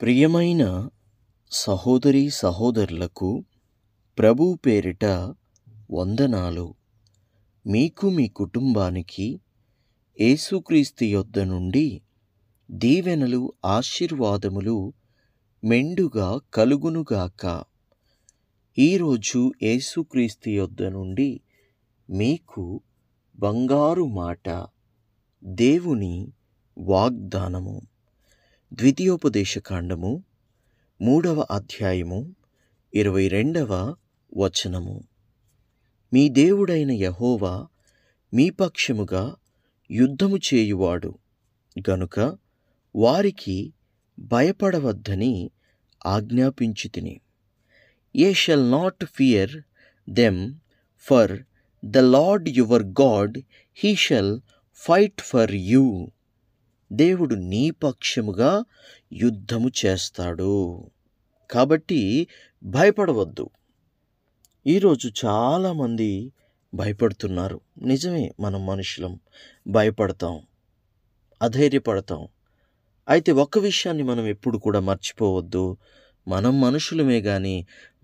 ప్రియమైన సహోదరీ సహోదరులకు ప్రభువు పేరిట వందనాలు. మీకు మీ కుటుంబానికి యేసుక్రీస్తు యొద్ద నుండి దీవెనలు ఆశీర్వాదములు మెండుగా కలుగునుగాక. ఈరోజు యేసుక్రీస్తు యొద్ద నుండి మీకు బంగారు మాట, దేవుని వాగ్దానము. ద్వితీయోపదేశకాండము 3వ అధ్యాయము 22వ వచనము. మీ దేవుడైన యెహోవా మీ పక్షముగా యుద్ధము చేయువాడు గనుక వారికి భయపడవద్దని ఆజ్ఞాపించితిని. Ye shall not fear them, for the Lord your God, he shall fight for you. దేవుడు నీ పక్షముగా యుద్ధము చేస్తాడు కాబట్టి భయపడవద్దు. ఈరోజు చాలామంది భయపడుతున్నారు. నిజమే, మనం మనుషులం, భయపడతాం, అధైర్యపడతాం. అయితే ఒక్క విషయాన్ని మనం ఎప్పుడు కూడా మర్చిపోవద్దు. మనం మనుషులమే కానీ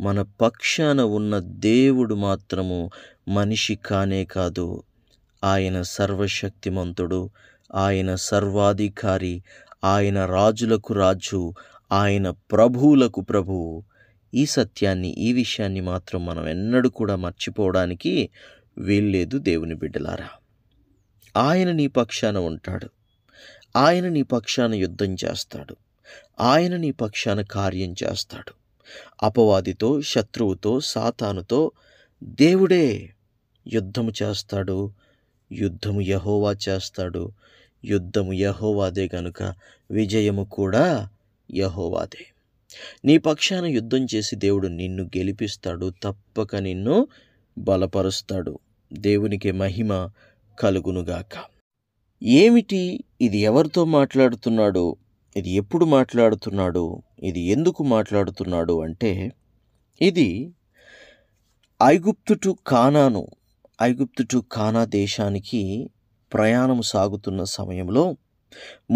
మన పక్షాన ఉన్న దేవుడు మాత్రము మనిషి కానే కాదు. ఆయన సర్వశక్తిమంతుడు, ఆయన సర్వాధికారి, ఆయన రాజులకు రాజు, ఆయన ప్రభువులకు ప్రభువు. ఈ సత్యాన్ని, ఈ విషయాన్ని మాత్రం మనం ఎన్నడూ కూడా మర్చిపోవడానికి వీల్లేదు. దేవుని బిడ్డలారా, ఆయన నీ పక్షాన ఉంటాడు. ఆయన నీ పక్షాన యుద్ధం చేస్తాడు. ఆయన నీ పక్షాన కార్యం చేస్తాడు. అపవాదితో, శత్రువుతో, సాతానుతో దేవుడే యుద్ధము చేస్తాడు. యుద్ధము యెహోవా చేస్తాడు. యుద్ధము యెహోవాదే గనుక విజయము కూడా యెహోవాదే. నీ పక్షాన యుద్ధం చేసి దేవుడు నిన్ను గెలిపిస్తాడు. తప్పక నిన్ను బలపరుస్తాడు. దేవునికి మహిమ కలుగునుగాక. ఏమిటి ఇది? ఎవరితో మాట్లాడుతున్నాడు? ఇది ఎప్పుడు మాట్లాడుతున్నాడు? ఇది ఎందుకు మాట్లాడుతున్నాడు అంటే, ఇది ఐగుప్తు టు కానా దేశానికి ప్రయాణం సాగుతున్న సమయంలో,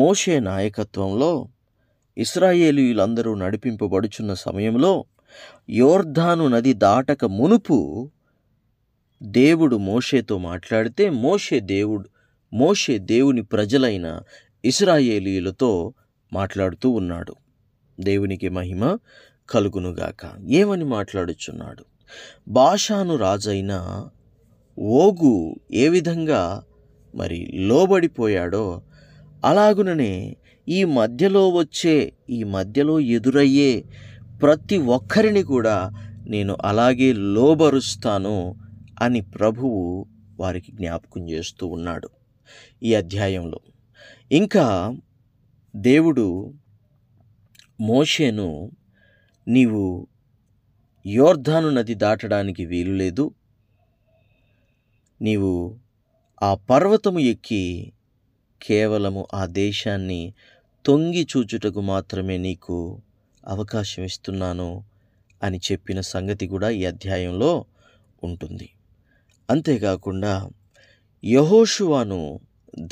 మోషే నాయకత్వంలో ఇశ్రాయేలీయులందరూ నడిపింపబడుచున్న సమయంలో, యోర్దాను నది దాటక మునుపు దేవుడు మోషేతో మాట్లాడితే, మోషే దేవుని ప్రజలైన ఇశ్రాయేలీయులతో మాట్లాడుతూ ఉన్నాడు. దేవునికి మహిమ కలుగునుగాక. ఏమని మాట్లాడుచున్నాడు? బాషాను రాజైన ఓగు ఏ విధంగా మరి లోబడిపోయాడో, అలాగుననే ఈ మధ్యలో ఎదురయ్యే ప్రతి ఒక్కరిని కూడా నేను అలాగే లోబరుస్తాను అని ప్రభువు వారికి జ్ఞాపకం చేస్తూ ఉన్నాడు ఈ అధ్యాయంలో. ఇంకా దేవుడు మోషేను, నీవు యోర్దాను నది దాటడానికి వీలు లేదు, నీవు ఆ పర్వతము ఎక్కి కేవలము ఆ దేశాన్ని తొంగి చూచుటకు మాత్రమే నీకు అవకాశం ఇస్తున్నాను అని చెప్పిన సంగతి కూడా ఈ అధ్యాయంలో ఉంటుంది. అంతేకాకుండా యెహోషువను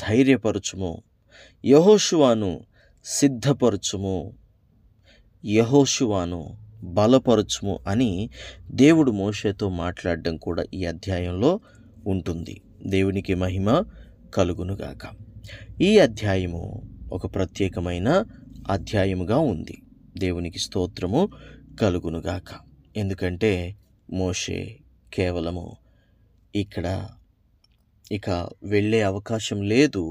ధైర్యపరచుము, యెహోషువను సిద్ధపరచుము, యెహోషువను బలపరచుము అని దేవుడు మోషేతో మాట్లాడడం కూడా ఈ అధ్యాయంలో ఉంటుంది. దేవునికి మహిమ కలుగునుగాక. ఈ అధ్యాయము ఒక ప్రత్యేకమైన అధ్యాయముగా ఉంది. దేవునికి స్తోత్రము కలుగునుగాక. ఎందుకంటే మోషే కేవలము ఇక వెళ్ళే అవకాశం లేదు.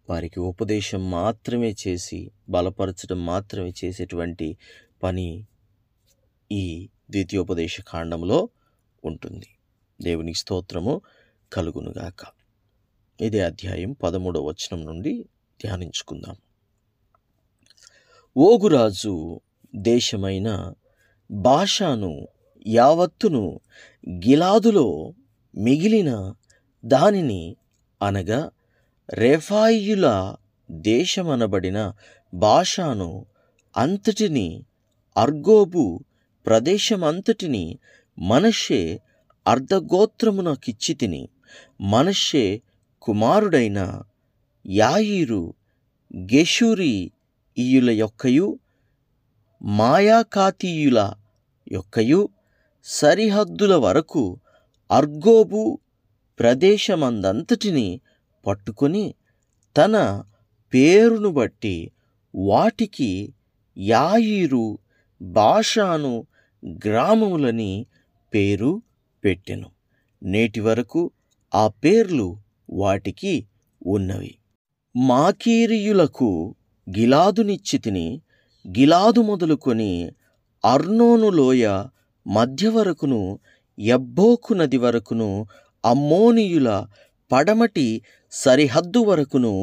వారికి ఉపదేశం మాత్రమే చేసి, బలపరచడం మాత్రమే చేసేటువంటి పని ఈ ద్వితీయోపదేశ కాండంలో ఉంటుంది. దేవునికి స్తోత్రము కలుగునుగాక. ఇదే అధ్యాయం 13వ వచనం నుండి ధ్యానించుకుందాం. ఓగురాజు దేశమైన బాషాను యావత్తును, గిలాదులో మిగిలిన దానిని, అనగా రెఫాయీయుల దేశమనబడిన బాషాను అంతటిని, అర్గోబు ప్రదేశమంతటిని మనష్షే అర్ధగోత్రమునకిచ్చితిని. మనష్షే కుమారుడైన యాయీరు గెషూరీ ఈయుల యొక్కయు మాయాకాతీయుల యొక్కయు సరిహద్దుల వరకు అర్గోబు ప్రదేశమందంతటిని పట్టుకొని తన పేరును బట్టి వాటికి యాయీరు, బాషాను గ్రామములని పేరు పెట్టెను. నేటి వరకు ఆ పేర్లు వాటికి ఉన్నవి. మాకీరీయులకు గిలాదునిచ్చితిని. గిలాదు మొదలుకొని అర్నోను లోయ మధ్య వరకును, యబ్బోకు నది వరకును, అమ్మోనీయుల పడమటి సరిహద్దు వరకును,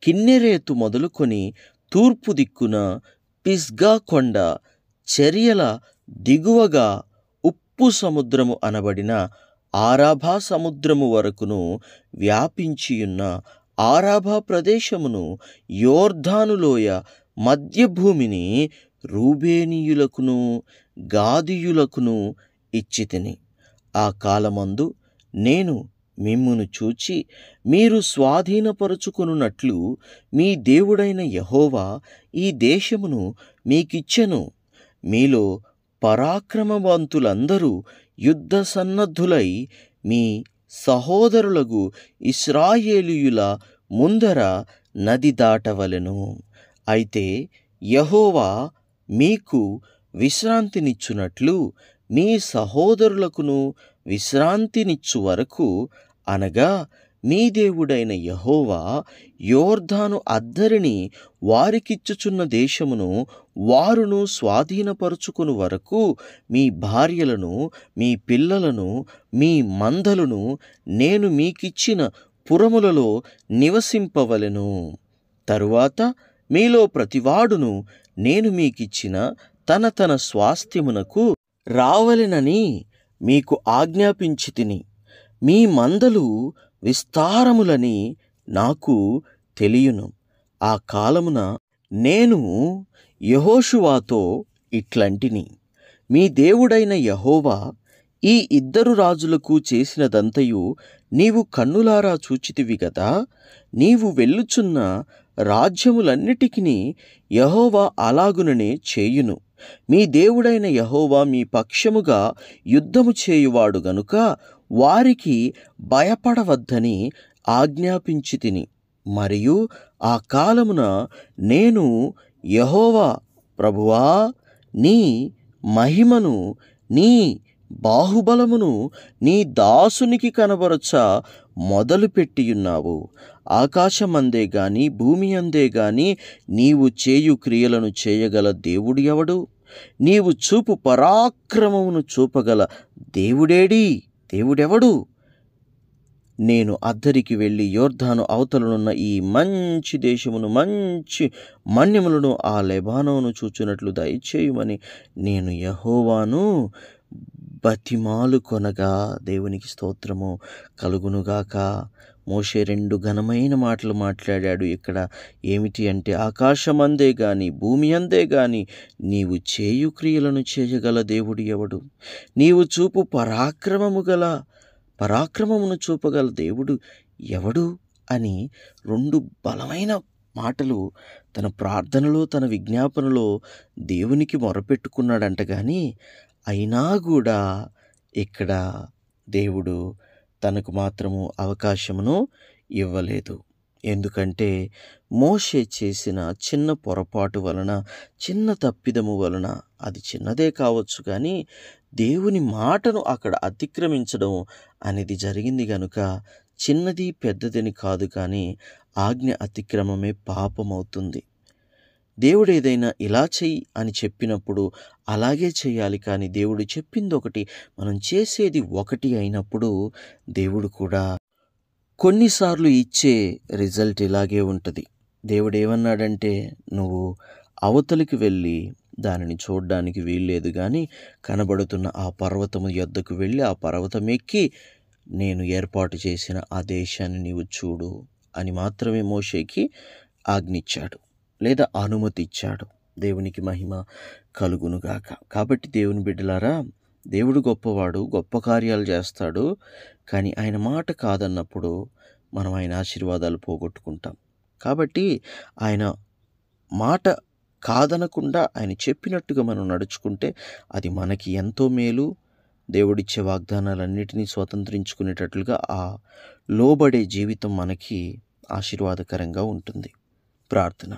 కిన్నెరేతు మొదలుకొని తూర్పు దిక్కున పిస్గా కొండ చర్యల దిగువగా ఉప్పు సముద్రము అనబడిన ఆరాబా సముద్రము వరకును వ్యాపించియున్న ఆరాబా ప్రదేశమును, యోర్దానులోయ మధ్య భూమిని రూబేనీయులకును గాదీయులకును ఇచ్చితిని. ఆ కాలమందు నేను మిమ్మును చూచి మీరు స్వాధీనపరుచుకొనున్నట్లు మీ దేవుడైన యెహోవా ఈ దేశమును మీకిచ్చెను. మీలో పరాక్రమవంతులందరూ యుద్ధ సన్నద్ధులై మీ సహోదరులకు ఇశ్రాయేలీయుల ముందర నది దాటవలెను. అయితే యెహోవా మీకు విశ్రాంతినిచ్చునట్లు మీ సహోదరులకును విశ్రాంతినిచ్చు వరకు, అనగా మీ దేవుడైన యెహోవా యోర్దాను అద్దరిని వారికిచ్చుచున్న దేశమును వారును స్వాధీనపరుచుకుని వరకు మీ భార్యలను, మీ పిల్లలను, మీ మందలను నేను మీకిచ్చిన పురములలో నివసింపవలెను. తరువాత మీలో ప్రతివాడును నేను మీకిచ్చిన తన తన స్వాస్థ్యమునకు రావలెనని మీకు ఆజ్ఞాపించితిని. మీ మందలు విస్తారములని నాకు తెలియను. ఆ కాలమున నేను యెహోషువాతో ఇట్లంటిని, మీ దేవుడైన యెహోవా ఈ ఇద్దరు రాజులకు చేసినదంతయు నీవు కన్నులారా చూచితివి గదా. నీవు వెళ్ళుచున్న రాజ్యములన్నిటికిని యెహోవా అలాగుననే చేయును. మీ దేవుడైన యెహోవా మీ పక్షముగా యుద్ధము చేయువాడు గనుక వారికి భయపడవద్దని ఆజ్ఞాపించితిని. మరియు ఆ కాలమున నేను యెహోవా ప్రభువా, నీ మహిమను, నీ బాహుబలమును నీ దాసునికి కనబరచ మొదలుపెట్టియున్నావు. ఆకాశమందే గాని భూమి అందే గాని నీవు చేయు క్రియలను చేయగల దేవుడు ఎవడు? నీవు చూపు పరాక్రమమును చూపగల దేవుడేడి? దేవుడెవడు? నేను అద్దరికి వెళ్ళి యోర్దాను అవతలనున్న ఈ మంచి దేశమును, మంచి మన్యములను, ఆ లెబానోను చూచున్నట్లు దయచేయుమని నేను యెహోవాను బతిమాలు కొనగా, దేవునికి స్తోత్రము కలుగునుగాక. మోషే 2 ఘనమైన మాటలు మాట్లాడాడు ఇక్కడ. ఏమిటి అంటే, ఆకాశమందే గాని భూమి అందే గాని నీవు చేయు క్రియలను చేయగల దేవుడు ఎవడు? నీవు చూపు పరాక్రమమును చూపగల దేవుడు ఎవడు అని 2 బలమైన మాటలు తన ప్రార్థనలో, తన విజ్ఞాపనలో దేవునికి మొరపెట్టుకున్నాడంట. కానీ అయినా కూడా ఇక్కడ దేవుడు తనకు మాత్రము అవకాశమును ఇవ్వలేదు. ఎందుకంటే మోషే చేసిన చిన్న పొరపాటు వలన, చిన్న తప్పిదము వలన, అది చిన్నదే కావచ్చు కానీ దేవుని మాటను అక్కడ అతిక్రమించడం అనేది జరిగింది గనుక, చిన్నది పెద్దదని కాదు కానీ ఆజ్ఞ అతిక్రమమే పాపమవుతుంది. దేవుడు ఏదైనా ఇలా చెయ్యి అని చెప్పినప్పుడు అలాగే చేయాలి. కానీ దేవుడు చెప్పింది ఒకటి, మనం చేసేది ఒకటి అయినప్పుడు దేవుడు కూడా కొన్నిసార్లు ఇచ్చే రిజల్ట్ ఇలాగే ఉంటుంది. దేవుడు ఏమన్నాడంటే, నువ్వు అవతలికి వెళ్ళి దానిని చూడడానికి వీల్లేదు, కానీ కనబడుతున్న ఆ పర్వతము యొద్దకు వెళ్ళి ఆ పర్వతం ఎక్కి నేను ఏర్పాటు చేసిన ఆ దేశాన్ని నీవు చూడు అని మాత్రమే మోషేకి ఆజ్ఞిచ్చాడు, లేదా అనుమతి ఇచ్చాడు. దేవునికి మహిమ కలుగునుగాక. కాబట్టి దేవుని బిడ్డలారా, దేవుడు గొప్పవాడు, గొప్ప కార్యాలు చేస్తాడు. కానీ ఆయన మాట కాదన్నప్పుడు మనం ఆయన ఆశీర్వాదాలు పోగొట్టుకుంటాం. కాబట్టి ఆయన మాట కాదనకుండా ఆయన చెప్పినట్టుగా మనం నడుచుకుంటే అది మనకి ఎంతో మేలు. దేవుడిచ్చే వాగ్దానాలన్నిటినీ స్వతంత్రించుకునేటట్లుగా ఆ లోబడే జీవితం మనకి ఆశీర్వాదకరంగా ఉంటుంది. ప్రార్థన.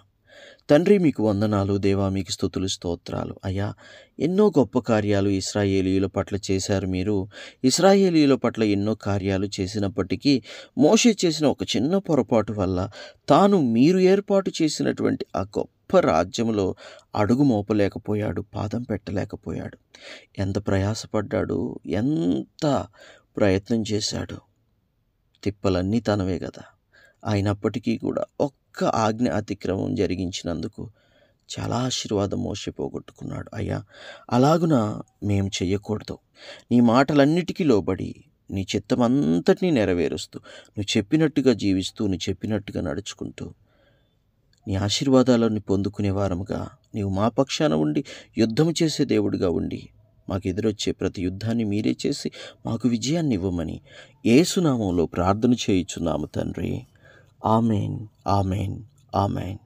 తండ్రి, మీకు వందనాలు. దేవా, మీకు స్తుతులు, స్తోత్రాలు. అయ్యా, ఎన్నో గొప్ప కార్యాలు ఇశ్రాయేలీయుల పట్ల చేశారు మీరు. ఇశ్రాయేలీయుల పట్ల ఎన్నో కార్యాలు చేసినప్పటికీ మోషే చేసిన ఒక చిన్న పొరపాటు వల్ల తాను మీరు ఏర్పాటు చేసినటువంటి ఆ గొప్ప రాజ్యంలో అడుగు మోపలేకపోయాడు, పాదం పెట్టలేకపోయాడు. ఎంత ప్రయాసపడ్డాడు, ఎంత ప్రయత్నం చేశాడు. తిప్పలన్నీ తనవే కదా. అయినప్పటికీ కూడా ఒక్క ఆజ్ఞ అతిక్రమం జరిగించినందుకు చాలా ఆశీర్వాదం మోషే పోగొట్టుకున్నాడు. అయ్యా, అలాగున మేము చెయ్యకూడదు. నీ మాటలన్నిటికీ లోబడి నీ చిత్తమంతటినీ నెరవేరుస్తూ, నువ్వు చెప్పినట్టుగా జీవిస్తూ, నువ్వు చెప్పినట్టుగా నడుచుకుంటూ నీ ఆశీర్వాదాలను పొందుకునే వారముగా నీవు మా పక్షాన ఉండి యుద్ధము చేసే దేవుడిగా ఉండి మాకు ఎదురొచ్చే ప్రతి యుద్ధాన్ని మీరే చేసి మాకు విజయాన్ని ఇవ్వమని యేసు నామములో ప్రార్థన చేయుచున్నాము తండ్రి. Amen, amen, amen.